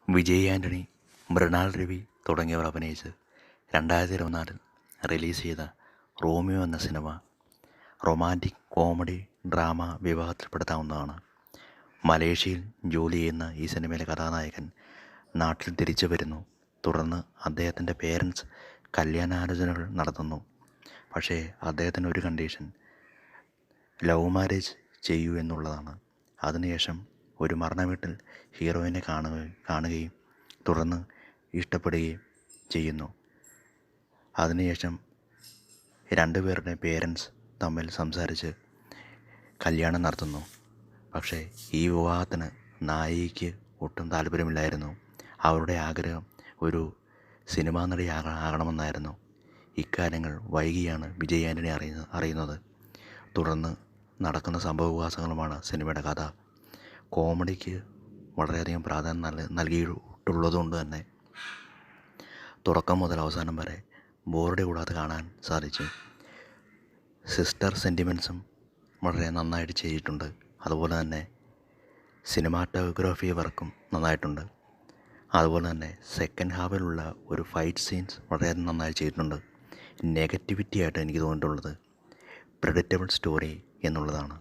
വിജയ് ആൻ്റണി, മൃണാൾ രവി തുടങ്ങിയവർ അഭിനയിച്ച് 2024 റിലീസ് ചെയ്ത റോമിയോ എന്ന സിനിമ റൊമാൻറ്റിക് കോമഡി ഡ്രാമ വിഭാഗത്തിൽപ്പെടുത്താവുന്നതാണ്. മലേഷ്യയിൽ ജോലി ചെയ്യുന്ന ഈ സിനിമയിലെ കഥാനായകൻ നാട്ടിൽ തിരിച്ചു വരുന്നു. തുടർന്ന് അദ്ദേഹത്തിൻ്റെ പേരൻസ് കല്യാണാലോചനകൾ നടത്തുന്നു. പക്ഷേ അദ്ദേഹത്തിന് ഒരു കണ്ടീഷൻ, ലവ് മാരേജ് ചെയ്യൂ എന്നുള്ളതാണ്. അതിനുശേഷം ഒരു മരണ വീട്ടിൽ ഹീറോയിനെ കാണുകയും തുടർന്ന് ഇഷ്ടപ്പെടുകയും ചെയ്യുന്നു. അതിനുശേഷം രണ്ടുപേരുടെ പേരൻസ് തമ്മിൽ സംസാരിച്ച് കല്യാണം നടത്തുന്നു. പക്ഷേ ഈ വിവാഹത്തിന് നായികയ്ക്ക് ഒട്ടും താല്പര്യമില്ലായിരുന്നു. അവരുടെ ആഗ്രഹം ഒരു സിനിമാ നടി ആകണമെന്നായിരുന്നു. ഇക്കാര്യങ്ങൾ വൈകിയാണ് വിജയ് ആൻ്റണി അറിയുന്നത്. തുടർന്ന് നടക്കുന്ന സംഭവവികാസങ്ങളുമാണ് സിനിമയുടെ കഥ. കോമഡിക്ക് വളരെയധികം പ്രാധാന്യം നൽകിയിട്ടുള്ളതുകൊണ്ട് തന്നെ തുടക്കം മുതൽ അവസാനം വരെ ബോറടി കൂടാതെ കാണാൻ സാധിച്ചു. സിസ്റ്റർ സെൻറ്റിമെൻറ്റ്സും വളരെ നന്നായിട്ട് ചെയ്തിട്ടുണ്ട്. അതുപോലെ തന്നെ സിനിമാറ്റോഗ്രാഫി വർക്കും നന്നായിട്ടുണ്ട്. അതുപോലെ തന്നെ സെക്കൻഡ് ഹാഫിലുള്ള ഒരു ഫൈറ്റ് സീൻസ് വളരെ നന്നായി ചെയ്തിട്ടുണ്ട്. നെഗറ്റിവിറ്റി ആയിട്ട് എനിക്ക് തോന്നിയിട്ടുള്ളത് പ്രെഡിക്റ്റബിൾ സ്റ്റോറി എന്നുള്ളതാണ്.